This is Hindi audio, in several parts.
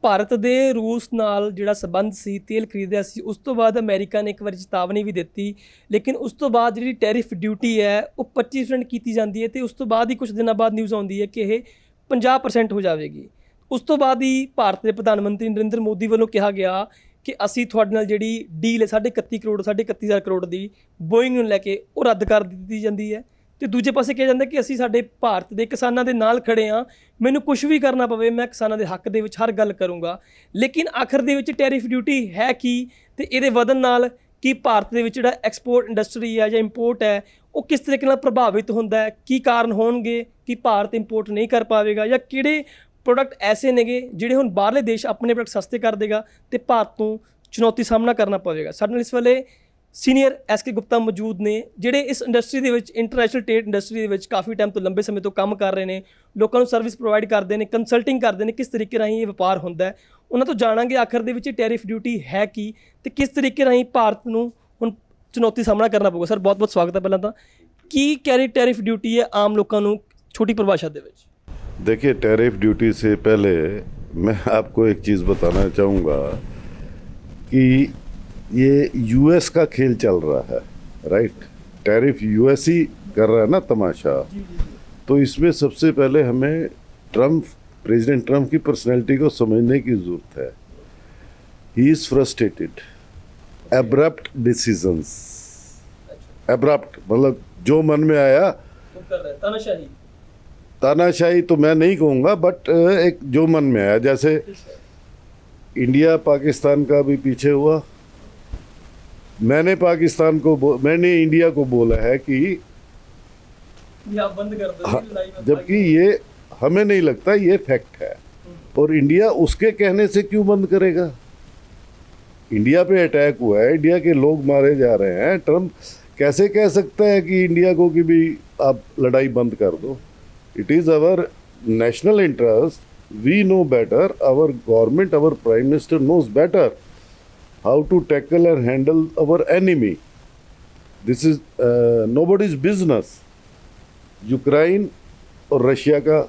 ਭਾਰਤ ਦੇ ਰੂਸ ਨਾਲ ਜਿਹੜਾ ਸੰਬੰਧ ਸੀ, ਤੇਲ ਖਰੀਦਿਆ ਸੀ, ਉਸ ਤੋਂ ਬਾਅਦ ਅਮਰੀਕਾ ਨੇ ਇੱਕ ਵਾਰੀ ਚੇਤਾਵਨੀ ਵੀ ਦਿੱਤੀ, ਲੇਕਿਨ ਉਸ ਤੋਂ ਬਾਅਦ ਜਿਹੜੀ ਟੈਰਿਫ ਡਿਊਟੀ ਹੈ ਉਹ 25% ਕੀਤੀ ਜਾਂਦੀ ਹੈ ਤੇ ਉਸ ਤੋਂ ਬਾਅਦ ਹੀ ਕੁਝ ਦਿਨਾਂ ਬਾਅਦ ਨਿਊਜ਼ ਆਉਂਦੀ ਹੈ ਕਿ ਇਹ 50% ਹੋ ਜਾਵੇਗੀ। ਉਸ ਤੋਂ ਬਾਅਦ ਹੀ ਭਾਰਤ ਦੇ ਪ੍ਰਧਾਨ ਮੰਤਰੀ ਨਰਿੰਦਰ ਮੋਦੀ ਵੱਲੋਂ ਕਿਹਾ ਗਿਆ ਕਿ ਅਸੀਂ ਤੁਹਾਡੇ ਨਾਲ ਜਿਹੜੀ ਡੀਲ ਹੈ 31.5 ਕਰੋੜ 31,000 ਕਰੋੜ ਦੀ ਬੋਇੰਗ ਨੂੰ ਲੈ ਕੇ ਉਹ ਰੱਦ ਕਰ ਦਿੱਤੀ ਜਾਂਦੀ ਹੈ। ਤੇ ਦੂਜੇ ਪਾਸੇ ਕਿਹਾ ਜਾਂਦਾ ਕਿ ਅਸੀਂ ਸਾਡੇ ਭਾਰਤ ਦੇ ਕਿਸਾਨਾਂ ਦੇ ਨਾਲ ਖੜੇ ਹਾਂ, ਮੈਨੂੰ ਕੁਝ ਵੀ ਕਰਨਾ ਪਵੇ ਮੈਂ ਕਿਸਾਨਾਂ ਦੇ ਹੱਕ ਦੇ ਵਿੱਚ ਹਰ ਗੱਲ ਕਰੂੰਗਾ। ਲੇਕਿਨ ਆਖਰ ਦੇ ਵਿੱਚ ਟੈਰਿਫ ਡਿਊਟੀ ਹੈ ਕੀ ਤੇ ਇਹਦੇ ਵਧਣ ਨਾਲ ਕੀ ਭਾਰਤ ਦੇ ਵਿੱਚ ਜਿਹੜਾ ਐਕਸਪੋਰਟ ਇੰਡਸਟਰੀ ਹੈ ਜਾਂ ਇੰਪੋਰਟ ਹੈ ਉਹ ਕਿਸ ਤਰੀਕੇ ਨਾਲ ਪ੍ਰਭਾਵਿਤ ਹੁੰਦਾ ਹੈ, ਕੀ ਕਾਰਨ ਹੋਣਗੇ ਕਿ ਭਾਰਤ ਇੰਪੋਰਟ ਨਹੀਂ ਕਰ ਪਾਵੇਗਾ ਜਾਂ ਕਿਹੜੇ ਪ੍ਰੋਡਕਟ ਐਸੇ ਨੇਗੇ ਜਿਹੜੇ ਹੁਣ ਬਾਹਰਲੇ ਦੇਸ਼ ਆਪਣੇ ਪ੍ਰੋਡਕਟ ਸਸਤੇ ਕਰ ਦੇਗਾ ਤੇ ਭਾਰਤ ਨੂੰ ਚੁਣੌਤੀ ਸਾਹਮਣਾ ਕਰਨਾ ਪਵੇਗਾ। ਸਾਡੇ ਨਾਲ ਇਸ ਵੇਲੇ ਸੀਨੀਅਰ SK ਗੁਪਤਾ ਮੌਜੂਦ ਨੇ ਜਿਹੜੇ ਇਸ ਇੰਡਸਟਰੀ ਦੇ ਵਿੱਚ ਇੰਟਰਨੈਸ਼ਨਲ ਟ੍ਰੇਡ ਇੰਡਸਟਰੀ ਦੇ ਵਿੱਚ ਕਾਫੀ ਟਾਈਮ ਤੋਂ ਲੰਬੇ ਸਮੇਂ ਤੋਂ ਕੰਮ ਕਰ ਰਹੇ ਨੇ, ਲੋਕਾਂ ਨੂੰ ਸਰਵਿਸ ਪ੍ਰੋਵਾਈਡ ਕਰਦੇ ਨੇ, ਕੰਸਲਟਿੰਗ ਕਰਦੇ ਨੇ ਕਿਸ ਤਰੀਕੇ ਰਾਹੀਂ ਇਹ ਵਪਾਰ ਹੁੰਦਾ ਹੈ। ਉਹਨਾਂ ਤੋਂ ਜਾਣਾਂਗੇ ਆਖਰ ਦੇ ਵਿੱਚ ਟੈਰਿਫ ਡਿਊਟੀ ਹੈ ਕੀ ਤੇ ਕਿਸ ਤਰੀਕੇ ਰਾਹੀਂ ਭਾਰਤ ਨੂੰ ਹੁਣ ਚੁਣੌਤੀ ਸਾਹਮਣਾ ਕਰਨਾ ਪਊਗਾ। ਸਰ ਬਹੁਤ ਬਹੁਤ ਸਵਾਗਤ ਹੈ। ਪਹਿਲਾਂ ਤਾਂ ਕੀ ਟੈਰਿਫ ਡਿਊਟੀ ਹੈ ਆਮ ਲੋਕਾਂ ਨੂੰ ਛੋਟੀ परिभाषा ਦੇ ਵਿੱਚ? देखिए, टैरिफ ड्यूटी से पहले मैं आपको एक चीज़ बताना चाहूँगा कि ये US का खेल चल रहा है, राइट। टैरिफ US ही कर रहा है ना तमाशा। तो इसमें सबसे पहले हमें प्रेसिडेंट ट्रम्प की पर्सनैलिटी को समझने की ज़रूरत है। He is frustrated, abrupt decisions, abrupt मतलब जो मन में आया, तानाशाही तो मैं नहीं कहूँगा, बट एक जो मन में आया। जैसे इंडिया पाकिस्तान का भी पीछे हुआ, मैंने इंडिया को बोला है कि बंद कर दो, जबकि ये हमें नहीं लगता ये फैक्ट है। और इंडिया उसके कहने से क्यों बंद करेगा? इंडिया पे अटैक हुआ है, इंडिया के लोग मारे जा रहे हैं। ट्रम्प कैसे कह सकता है कि इंडिया को कि भी आप लड़ाई बंद कर दो? It is our national interest. We know better. Our government, our prime minister knows better how to tackle and handle our enemy. This is nobody's business. Ukraine और रशिया का,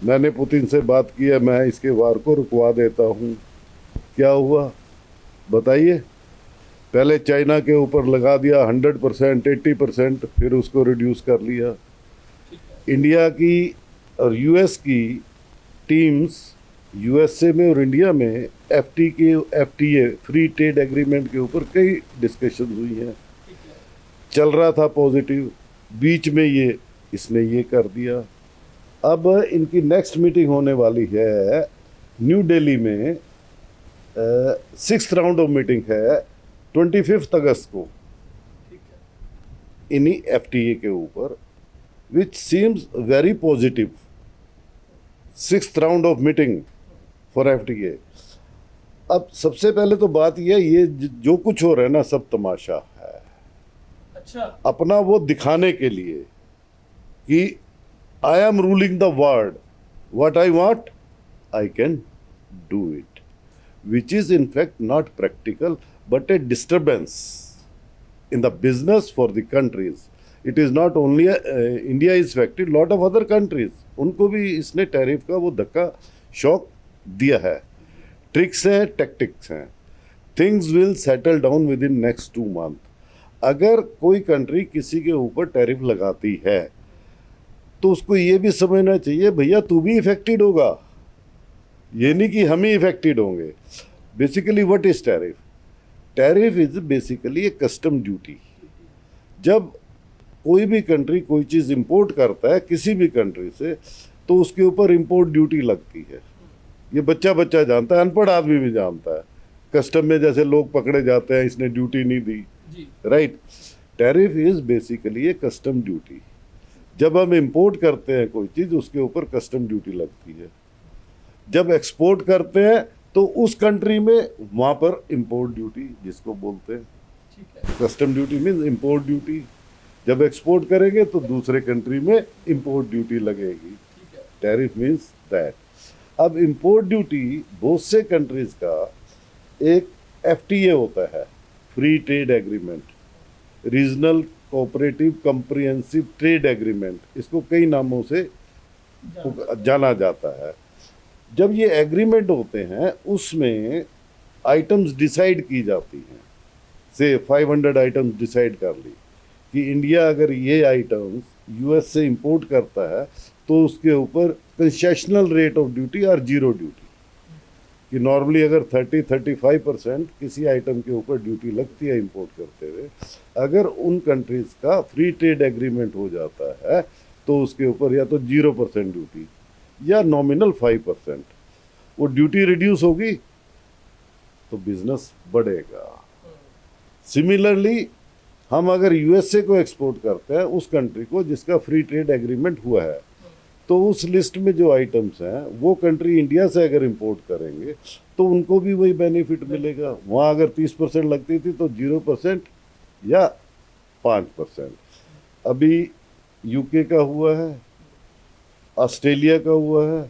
मैंने पुतिन से बात की है, मैं इसके वार को रुकवा देता हूँ। क्या हुआ बताइए? पहले चाइना के ऊपर लगा दिया 100%, 80%, फिर उसको रिड्यूस कर लिया। इंडिया की और US की टीम्स USA में और इंडिया में FTA फ्री ट्रेड एग्रीमेंट के ऊपर कई डिस्कशन हुई हैं, चल रहा था पॉजिटिव। बीच में इसने ये कर दिया। अब इनकी नेक्स्ट मीटिंग होने वाली है न्यू दिल्ली में, 6th राउंड ऑफ मीटिंग है 25 अगस्त को इन्हीं FTA के ऊपर, which seems very positive. 6th round of meeting for FTA. अब सबसे पहले तो बात ये जो कुछ हो रहा है ना सब तमाशा है। अच्छा, अपना वो दिखाने के लिए कि I am ruling the world, what I want I can do it, which is in fact not practical but a disturbance in the business for the countries. It is not only India is affected, lot of other countries, उनको भी इसने टैरिफ का वो धक्का शॉक दिया है। ट्रिक्स हैं, टैक्टिक्स हैं। Things will settle down with in next 2 month. अगर कोई कंट्री किसी के ऊपर टैरिफ लगाती है तो उसको ये भी समझना चाहिए भैया तू भी इफेक्टेड होगा, ये नहीं कि हम ही इफेक्टेड होंगे। Basically what is tariff? Tariff is basically a custom duty. जब कोई भी कंट्री कोई चीज़ इंपोर्ट करता है किसी भी कंट्री से तो उसके ऊपर इंपोर्ट ड्यूटी लगती है। ये बच्चा जानता है, अनपढ़ आदमी भी जानता है। कस्टम में जैसे लोग पकड़े जाते हैं, इसने ड्यूटी नहीं दी, right. Tariff is basically a custom duty. जब हम इंपोर्ट करते हैं कोई चीज़ उसके ऊपर कस्टम ड्यूटी लगती है। जब एक्सपोर्ट करते हैं तो उस कंट्री में वहाँ पर इंपोर्ट ड्यूटी जिसको बोलते हैं। Custom duty means import duty. जब एक्सपोर्ट करेंगे तो दूसरे कंट्री में इंपोर्ट ड्यूटी लगेगी। Tariff means that. अब इंपोर्ट ड्यूटी बहुत से कंट्रीज़ का एक FTA होता है, free trade agreement, regional cooperative comprehensive trade agreement, इसको कई नामों से जाना जाता है। जब ये एग्रीमेंट होते हैं उसमें आइटम्स डिसाइड की जाती हैं, से 500 आइटम्स डिसाइड कर ली कि इंडिया अगर ये आइटम्स यूएस से इंपोर्ट करता है तो उसके ऊपर कंसेशनल रेट ऑफ ड्यूटी और जीरो ड्यूटी, कि नॉर्मली अगर 30-35% किसी आइटम के ऊपर ड्यूटी लगती है इंपोर्ट करते हुए, अगर उन कंट्रीज़ का फ्री ट्रेड एग्रीमेंट हो जाता है तो उसके ऊपर या तो 0% ड्यूटी या नॉमिनल 5%, वो ड्यूटी रिड्यूस होगी तो बिजनेस बढ़ेगा। सिमिलरली हम अगर यूएसए को एक्सपोर्ट करते हैं उस कंट्री को जिसका फ्री ट्रेड एग्रीमेंट हुआ है, तो उस लिस्ट में जो आइटम्स हैं वो कंट्री इंडिया से अगर इंपोर्ट करेंगे तो उनको भी वही बेनिफिट मिलेगा। वहाँ अगर 30% लगती थी तो 0% या 5%। अभी यूके का हुआ है, ऑस्ट्रेलिया का हुआ है,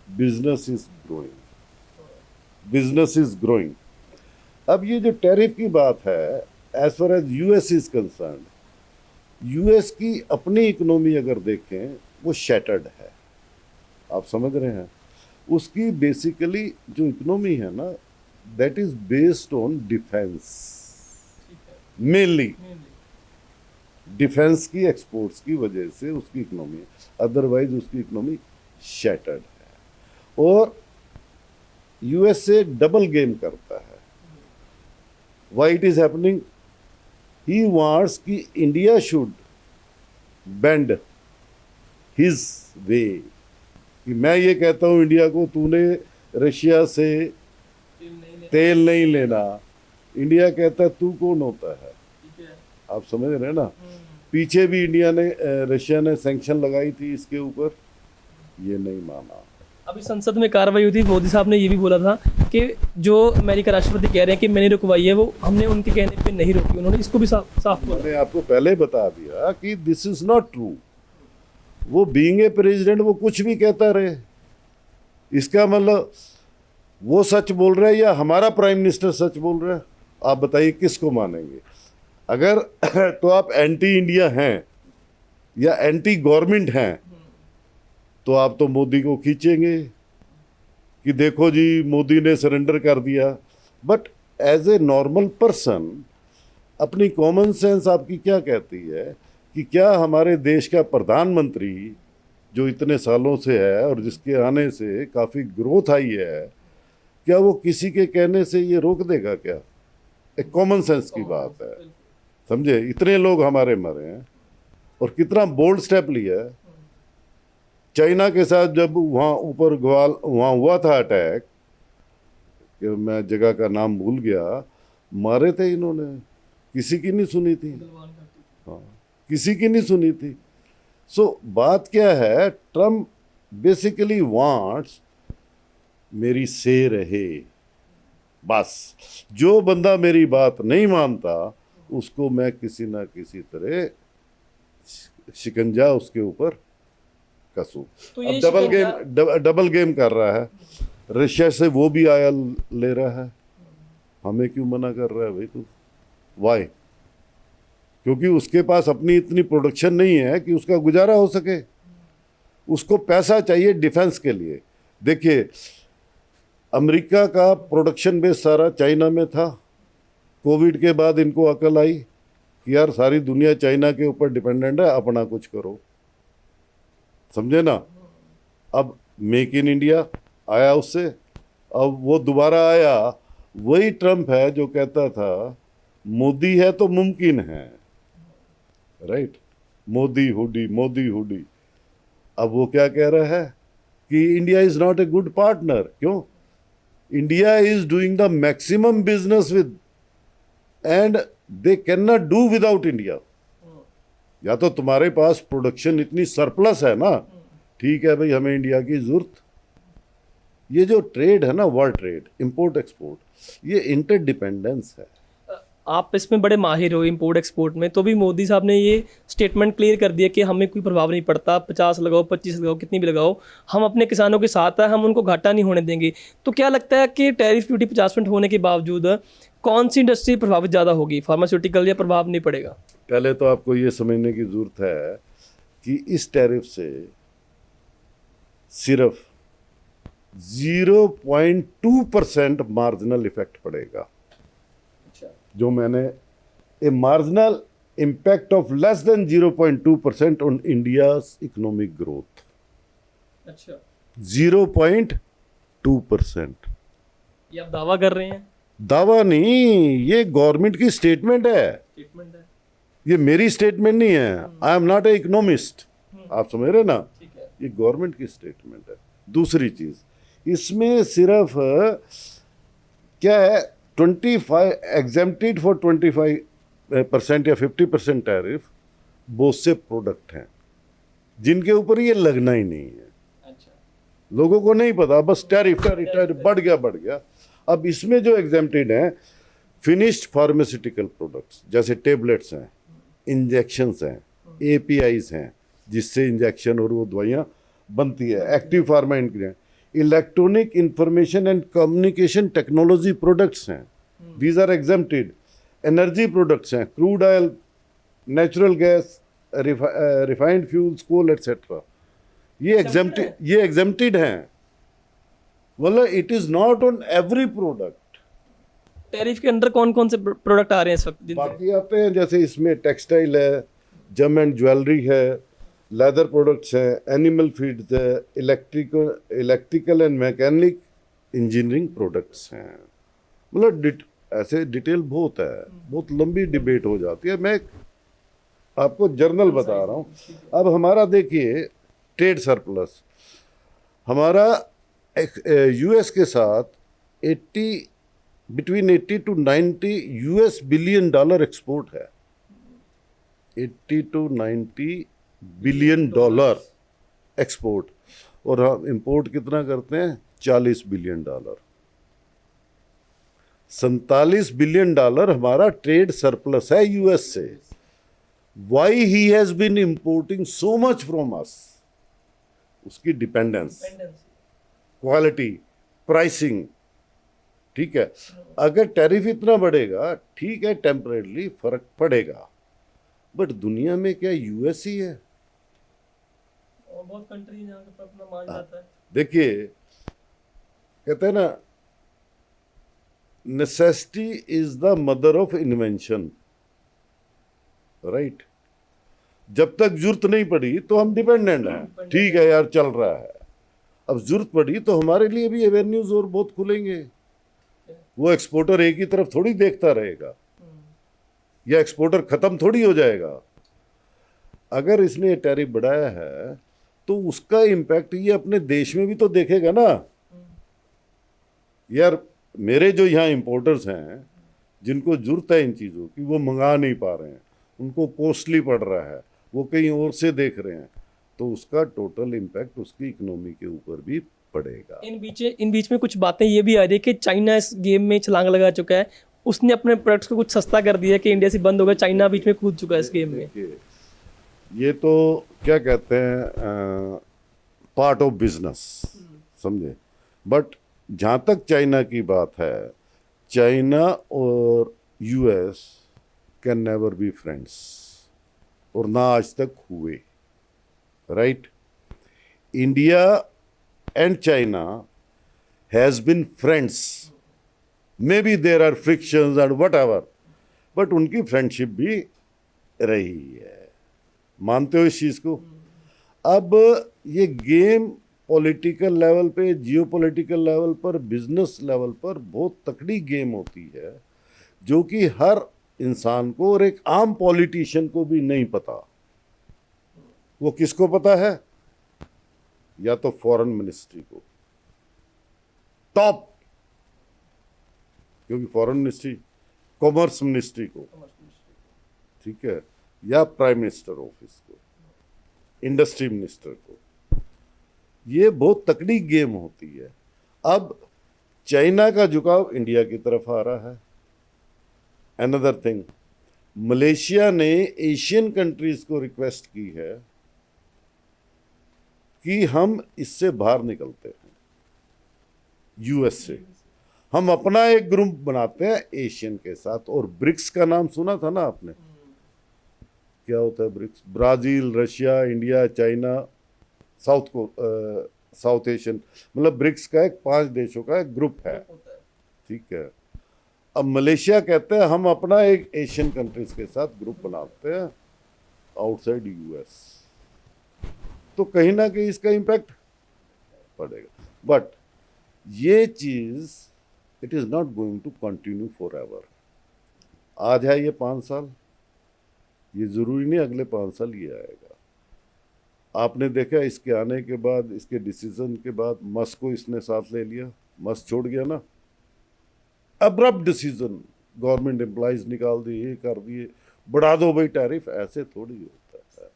business is growing, business is growing. अब ये जो टैरिफ की बात है, as far as US is concerned, US की अपनी इकोनॉमी अगर देखें वो शैटर्ड है, आप समझ रहे हैं। उसकी बेसिकली जो इकोनॉमी है ना, that is based on defence, mainly defence की एक्सपोर्ट्स की वजह से उसकी इकोनॉमी है, अदरवाइज उसकी इकोनॉमी शैटर्ड है। और यूएसए डबल गेम करता है। Why it is happening, he wants कि India should bend his way, कि मैं ये कहता हूँ इंडिया को तूने रशिया से तेल नहीं लेना, इंडिया कहता है तू कौन होता है, आप समझ रहे हैं ना। पीछे भी इंडिया ने रशिया ने सैंक्शन लगाई थी इसके ऊपर, ये नहीं माना। अभी संसद में कार्रवाई हुई थी, मोदी साहब ने ये भी बोला था कि जो अमेरिका राष्ट्रपति कह रहे हैं कि मैंने रुकवाई है, वो हमने उनके कहने पे नहीं रोकी, उन्होंने इसको भी साफ बोला। मैंने आपको पहले बता दिया कि दिस इज नॉट ट्रू। वो बीइंग ए प्रेसिडेंट वो कुछ भी कहता रहे, इसका मतलब वो सच बोल रहा है या हमारा प्राइम मिनिस्टर सच बोल रहा है, आप बताइए किसको मानेंगे। अगर तो आप एंटी इंडिया हैं या एंटी गवर्नमेंट हैं तो आप तो मोदी को खींचेंगे कि देखो जी मोदी ने सरेंडर कर दिया। But as a normal person अपनी कॉमन सेंस आपकी क्या कहती है कि क्या हमारे देश का प्रधानमंत्री जो इतने सालों से है और जिसके आने से काफ़ी ग्रोथ आई है, क्या वो किसी के कहने से ये रोक देगा क्या? एक कॉमन सेंस की बात है, समझे। इतने लोग हमारे मरे हैं और कितना बोल्ड स्टेप लिया है। चाइना के साथ जब वहाँ ऊपर वहाँ हुआ था अटैक, कि मैं जगह का नाम भूल गया, मारे थे इन्होंने, किसी की नहीं सुनी थी। हाँ, किसी की नहीं सुनी थी। सो बात क्या है, ट्रम्प बेसिकली वांट्स मेरी से रहे, बस। जो बंदा मेरी बात नहीं मानता उसको मैं किसी ना किसी तरह शिकंजा उसके ऊपर कसूं। तो ये अब डबल गेम कर रहा है। रशिया से वो भी आया ले रहा है, हमें क्यों मना कर रहा है भाई तू? वाई? क्योंकि उसके पास अपनी इतनी प्रोडक्शन नहीं है कि उसका गुजारा हो सके। उसको पैसा चाहिए डिफेंस के लिए। देखिए, अमेरिका का प्रोडक्शन बेस सारा चाइना में था। कोविड के बाद इनको अकल आई कि यार सारी दुनिया चाइना के ऊपर डिपेंडेंट है, अपना कुछ करो, समझे ना। अब मेक इन इंडिया आया उससे, अब वो दोबारा आया। वही ट्रम्प है जो कहता था मोदी है तो मुमकिन है, राइट। मोदी हुडी, मोदी हुडी। अब वो क्या कह रहा है कि India is not a good partner. क्यों? India is doing the maximum business with and they can not do without India. या तो तुम्हारे पास प्रोडक्शन इतनी सरप्लस है ना, ठीक है भाई, हमें इंडिया की जरूरत। ये जो ट्रेड है ना, वर्ल्ड ट्रेड, इंपोर्ट एक्सपोर्ट, ये इंटरडिपेंडेंस है। आप इसमें बड़े माहिर हो इंपोर्ट एक्सपोर्ट में, तो भी मोदी साहब ने ये स्टेटमेंट क्लियर कर दिया कि हमें कोई प्रभाव नहीं पड़ता, 50 लगाओ, 25 लगाओ, कितनी भी लगाओ, हम अपने किसानों के साथ हैं, हम उनको घाटा नहीं होने देंगे। तो क्या लगता है कि टैरिफ ड्यूटी 50% होने के बावजूद कौन सी इंडस्ट्री प्रभावित ज़्यादा होगी, फार्मास्यूटिकल, या प्रभाव नहीं पड़ेगा? पहले तो आपको ये समझने की ज़रूरत है कि इस टैरिफ से सिर्फ 0.2% मार्जिनल इफेक्ट पड़ेगा। अच्छा, जो मैंने a marginal impact of less than 0.2% on India's economic growth. अच्छा, 0.2%। ये आप दावा कर रहे हैं? दावा नहीं, ये गवर्नमेंट की स्टेटमेंट है, स्टेटमेंट है। ये मेरी स्टेटमेंट नहीं है। I am not a economist, आप समझ रहे ना, ठीक है। ये गवर्नमेंट की स्टेटमेंट है। दूसरी चीज, इसमें सिर्फ क्या है, 25 एग्जेम्प्टेड फॉर 25% या 50% टैरिफ बहुत से प्रोडक्ट हैं जिनके ऊपर ये लगना ही नहीं है। अच्छा, लोगों को नहीं पता, बस टैरिफ टैरिफ टैरिफ बढ़ गया। अब इसमें जो एग्जेम्प्टेड हैं, फिनिश्ड फार्मास्यूटिकल प्रोडक्ट्स जैसे टेबलेट्स हैं, इंजेक्शंस हैं, एपीआईज हैं जिससे इंजेक्शन और वो दवाइयाँ बनती है, active pharma ingredient, electronic information and communication technology products हैं, these are exempted. Energy products हैं, crude oil, natural gas, refined fuels, coal etcetera, ये एग्जेम्प्टेड हैं। मतलब it is not on every product. Tariff के अंदर कौन कौन से प्रोडक्ट आ रहे हैं इस वक्त? बाकी आते हैं जैसे इसमें टेक्सटाइल है, जम एंड ज्वेलरी है, लेदर प्रोडक्ट्स हैं, एनिमल फीड्स है, electrical and mechanic engineering products हैं। मतलब ऐसे डिटेल बहुत है, बहुत लंबी डिबेट हो जाती है। मैं आपको जर्नल बता रहा हूँ। अब हमारा देखिए ट्रेड सरप्लस, हमारा यूएस के साथ 80 to 90 US billion dollar export है। 80 to 90 बिलियन डॉलर एक्सपोर्ट, और हम इंपोर्ट कितना करते हैं? 40 बिलियन डॉलर। 47 बिलियन डॉलर हमारा ट्रेड सरप्लस है यूएस से। Why he has been importing so much from us? उसकी डिपेंडेंस, क्वालिटी, प्राइसिंग, ठीक है। अगर टैरिफ इतना बढ़ेगा, ठीक है, टेम्परेरली फर्क पड़ेगा, बट दुनिया में क्या यूएस ही है? और बहुत कंट्री जहाँ पे अपना मान जाता है। देखिए, कहते हैं ना, necessity is the mother of invention, right. जब तक जरूरत नहीं पड़ी तो हम डिपेंडेंट हैं, ठीक है यार, चल रहा है। अब जरूरत पड़ी तो हमारे लिए भी एवेन्यूज और बहुत खुलेंगे। वो एक्सपोर्टर एक ही तरफ थोड़ी देखता रहेगा, या एक्सपोर्टर खत्म थोड़ी हो जाएगा। अगर इसने टैरिफ बढ़ाया है तो उसका इम्पैक्ट ये अपने देश में भी तो देखेगा ना। यार, मेरे जो यहाँ इंपोर्टर्स हैं जिनको जरूरत है इन चीज़ों की, वो मंगा नहीं पा रहे हैं, उनको कॉस्टली पड़ रहा है, वो कहीं और से देख रहे हैं, तो उसका टोटल इम्पैक्ट उसकी इकोनॉमी के ऊपर भी पड़ेगा। इन बीच में कुछ बातें ये भी आ रही है कि चाइना इस गेम में छलांग लगा चुका है, उसने अपने प्रोडक्ट्स को कुछ सस्ता कर दिया कि इंडिया से बंद हो गया, चाइना बीच में कूद चुका है इस गेम में। ये तो क्या कहते हैं, पार्ट ऑफ बिजनेस, समझे। बट जहाँ तक चाइना की बात है, चाइना और US can never be friends, और ना आज तक हुए, right. India and China has been friends, may be there are frictions and whatever, but उनकी फ्रेंडशिप भी रही है। मानते हो इस चीज़ को? अब ये गेम पॉलिटिकल लेवल पे, जियोपॉलिटिकल लेवल पर, बिजनेस लेवल पर बहुत तकड़ी गेम होती है, जो कि हर इंसान को और एक आम पॉलिटिशियन को भी नहीं पता। वो किसको पता है? या तो फॉरेन मिनिस्ट्री को, टॉप, क्योंकि फॉरेन मिनिस्ट्री, कॉमर्स मिनिस्ट्री को, ठीक है, या प्राइम मिनिस्टर ऑफिस को, इंडस्ट्री मिनिस्टर को। ये बहुत तकड़ी गेम होती है। अब चाइना का झुकाव इंडिया की तरफ आ रहा है। अनदर थिंग, मलेशिया ने एशियन कंट्रीज को रिक्वेस्ट की है कि हम इससे बाहर निकलते हैं, यूएस से। हम अपना एक ग्रुप बनाते हैं एशियन के साथ। और ब्रिक्स का नाम सुना था ना आपने? क्या होता है BRICS? Brazil, Russia, India, China, South Asian, मतलब ब्रिक्स का एक 5 देशों का एक ग्रुप है, ठीक है। अब मलेशिया कहते हैं हम अपना एक एशियन कंट्रीज के साथ ग्रुप बनाते हैं आउटसाइड यूएस, तो कहीं ना कहीं इसका इम्पैक्ट पड़ेगा। बट ये चीज it is not going to continue for ever. आज है ये 5 साल, ये जरूरी नहीं अगले 5 साल ये आएगा। आपने देखा इसके आने के बाद, इसके डिसीजन के बाद मस्क को इसने साथ ले लिया, मस्क छोड़ गया ना, अब्रप्ट डिसीजन, गवर्नमेंट एम्प्लॉइज निकाल दिए, ये कर दिए, बढ़ा दो भाई टैरिफ, ऐसे थोड़ी होता है।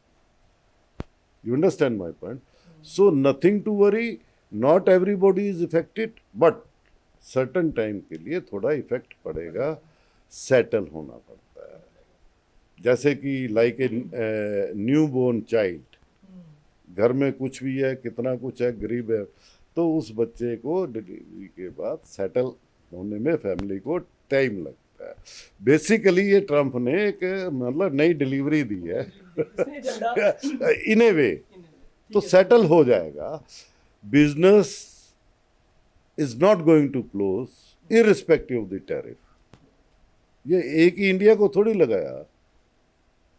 You understand my point? So nothing to worry, not everybody is affected, but certain time के लिए थोड़ा इफेक्ट पड़ेगा, सेटल होना पड़ता है। जैसे कि like a new born child, घर में कुछ भी है, कितना कुछ है, गरीब है, तो उस बच्चे को डिलीवरी के बाद सेटल होने में फैमिली को टाइम लगता है। बेसिकली ये ट्रम्प ने एक मतलब नई डिलीवरी दी है इन ए वे, तो सेटल हो जाएगा। Business is not going to close irrespective of the tariff. ये एक ही इंडिया को थोड़ी लगाया,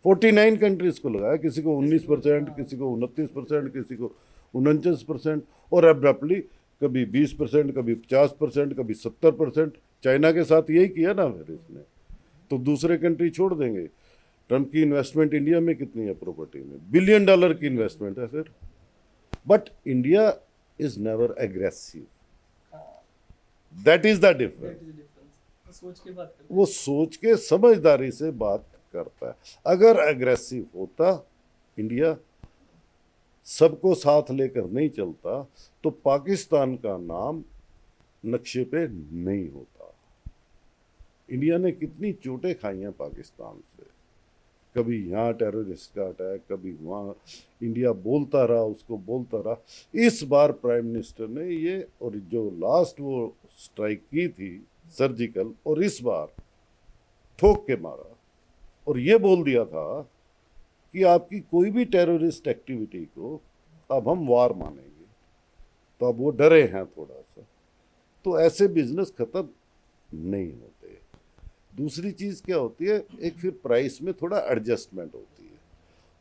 49 कंट्रीज को लगाया, किसी को 19%, किसी को 29%, किसी को 49%, और अब्रप्टली कभी 20%, कभी 50%, कभी 70%। चाइना के साथ यही किया ना फिर इसने, तो दूसरे कंट्री छोड़ देंगे। ट्रम्प की इन्वेस्टमेंट इंडिया में कितनी है प्रॉपर्टी में, $1 बिलियन की इन्वेस्टमेंट है फिर। But India is never aggressive, that is the difference. वो सोच के समझदारी से बात करता है। अगर एग्रेसिव होता इंडिया, सबको साथ लेकर नहीं चलता, तो पाकिस्तान का नाम नक्शे पे नहीं होता। इंडिया ने कितनी चोटें खाई हैं पाकिस्तान से, कभी यहाँ टेररिस्ट का अटैक, कभी वहाँ, इंडिया बोलता रहा, उसको बोलता रहा। इस बार प्राइम मिनिस्टर ने ये, और जो लास्ट वो स्ट्राइक की थी सर्जिकल, और इस बार ठोक के मारा और ये बोल दिया था कि आपकी कोई भी टेररिस्ट एक्टिविटी को अब हम वार मानेंगे, तो अब वो डरे हैं थोड़ा सा। तो ऐसे बिजनेस खत्म नहीं होते। दूसरी चीज़ क्या होती है, एक फिर प्राइस में थोड़ा एडजस्टमेंट होती है।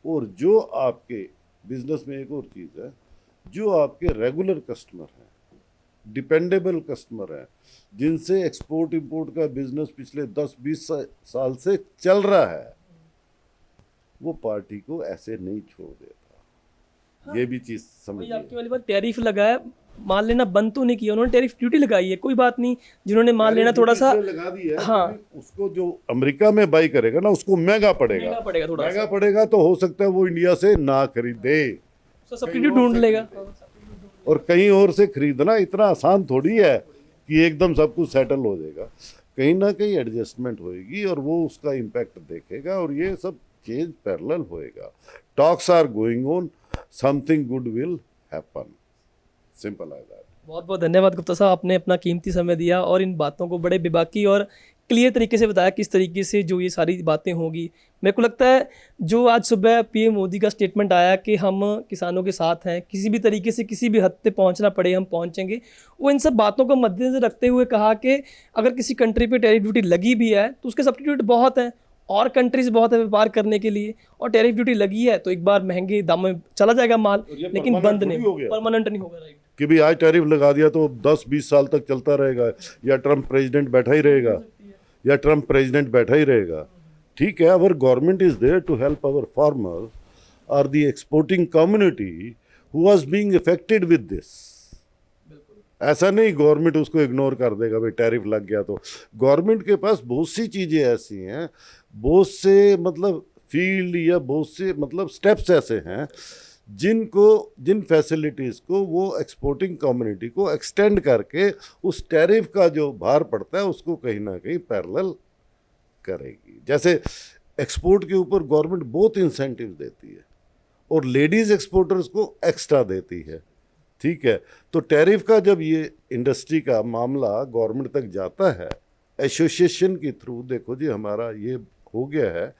और जो आपके बिजनेस में एक और चीज़ है, जो आपके रेगुलर कस्टमर हैं, डिपेंडेबल कस्टमर हैं, जिनसे एक्सपोर्ट इंपोर्ट का बिजनेस पिछले 10-20 साल से चल रहा है, वो पार्टी को ऐसे नहीं छोड़ देता। हाँ, ये भी चीज़ समझिए। आपकी वाली बात, टैरिफ लगाया, माल लेना बंद तो नहीं किया उन्होंने, टैरिफ ड्यूटी लगाई है, कोई बात नहीं। जिन्होंने माल लेना थोड़ा सा लगा दी है, हाँ, उसको जो अमेरिका में बाई करेगा ना, उसको महंगा पड़ेगा, महंगा पड़ेगा, तो हो सकता है वो इंडिया से ना खरीदे, सब्सिट्यूट ढूंढ लेगा। और कहीं और से खरीदना इतना आसान थोड़ी है कि एकदम सब कुछ सेटल हो जाएगा। कहीं ना कहीं एडजस्टमेंट होएगी और वो उसका इम्पैक्ट देखेगा, और ये सब चेंज पैरेलल होएगा। Talks are going on, something good will happen, simple as that. बहुत बहुत धन्यवाद गुप्ता साहब, आपने अपना कीमती समय दिया और इन बातों को बड़े बेबाकी और क्लियर तरीके से बताया किस तरीके से जो ये सारी बातें होंगी। मेरे को लगता है जो आज सुबह पीएम मोदी का स्टेटमेंट आया कि हम किसानों के साथ हैं, किसी भी तरीके से किसी भी हद तक पहुंचना पड़े हम पहुंचेंगे, वो इन सब बातों को मद्देनजर रखते हुए कहा कि अगर किसी कंट्री पे टैरिफ ड्यूटी लगी भी है तो उसके सब्स्टिट्यूट बहुत हैं, और कंट्रीज बहुत है व्यापार करने के लिए, और टैरिफ ड्यूटी लगी है तो एक बार महंगे दामों में चला जाएगा माल, लेकिन बंद नहीं, परमानेंट नहीं होगा। राइट, कि भी आज टैरिफ लगा दिया तो 10-20 साल तक चलता रहेगा, या ट्रम्प प्रेसिडेंट बैठा ही रहेगा, या ट्रम्प प्रेसिडेंट बैठा ही रहेगा। ठीक है, our government is there to help our farmers और the exporting community who was being affected with this. ऐसा नहीं गवर्नमेंट उसको इग्नोर कर देगा, भाई टैरिफ लग गया तो। गवर्नमेंट के पास बहुत सी चीज़ें ऐसी हैं, बहुत से मतलब फील्ड या बहुत से मतलब स्टेप्स ऐसे हैं जिन फैसिलिटीज़ को वो एक्सपोर्टिंग कम्युनिटी को एक्सटेंड करके उस टैरिफ का जो भार पड़ता है उसको कहीं ना कहीं पैरेलल करेगी। जैसे एक्सपोर्ट के ऊपर गवर्नमेंट बहुत इंसेंटिव देती है और लेडीज़ एक्सपोर्टर्स को एक्स्ट्रा देती है, ठीक है। तो टैरिफ का जब ये इंडस्ट्री का मामला गवर्नमेंट तक जाता है एसोसिएशन के थ्रू, देखो जी हमारा ये हो गया है,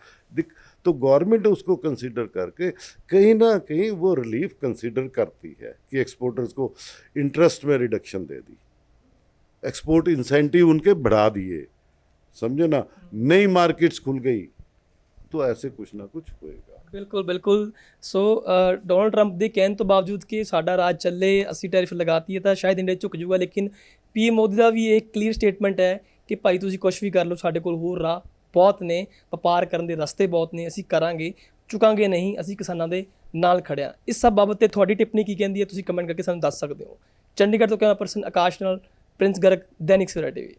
तो गवर्नमेंट उसको कंसिडर करके कहीं ना कहीं वो रिलीफ कंसिडर करती है कि एक्सपोर्टर्स को इंटरेस्ट में रिडक्शन दे दी, एक्सपोर्ट इंसेंटिव उनके बढ़ा दिए, समझे ना, नई मार्केट्स खुल गई, तो ऐसे कुछ ना कुछ होएगा। ਬਿਲਕੁਲ ਬਿਲਕੁਲ। ਸੋ ਡੋਨਲਡ ਟਰੰਪ ਦੇ ਕਹਿਣ ਤੋਂ ਬਾਵਜੂਦ ਕਿ ਸਾਡਾ ਰਾਜ ਚੱਲੇ, ਅਸੀਂ ਟੈਰਿਫ ਲਗਾਤੀ ਹੈ ਤਾਂ ਸ਼ਾਇਦ ਇੰਡੀਆ ਝੁਕ ਜੂਗਾ, ਲੇਕਿਨ ਪੀਐਮ ਮੋਦੀ ਦਾ ਵੀ ਇੱਕ ਕਲੀਅਰ ਸਟੇਟਮੈਂਟ ਹੈ ਕਿ ਭਾਈ ਤੁਸੀਂ ਕੁਛ ਵੀ ਕਰ ਲਓ, ਸਾਡੇ ਕੋਲ ਹੋਰ ਰਾਹ ਬਹੁਤ ਨੇ, ਵਪਾਰ ਕਰਨ ਦੇ ਰਸਤੇ ਬਹੁਤ ਨੇ, ਅਸੀਂ ਕਰਾਂਗੇ, ਚੁਕਾਂਗੇ ਨਹੀਂ, ਅਸੀਂ ਕਿਸਾਨਾਂ ਦੇ ਨਾਲ ਖੜਿਆ। ਇਸ ਸਭ ਬਾਬਤ ਤੇ ਤੁਹਾਡੀ ਟਿੱਪਣੀ ਕੀ ਕਹਿੰਦੀ ਹੈ, ਤੁਸੀਂ ਕਮੈਂਟ ਕਰਕੇ ਸਾਨੂੰ ਦੱਸ ਸਕਦੇ ਹੋ। ਚੰਡੀਗੜ੍ਹ ਤੋਂ ਕੈਮਰਾ ਪਰਸਨ ਆਕਾਸ਼ ਨਾਲ ਪ੍ਰਿੰਸ ਗਰਗ, ਦੈਨਿਕ ਸਵੇਰਾ ਟੀਵੀ।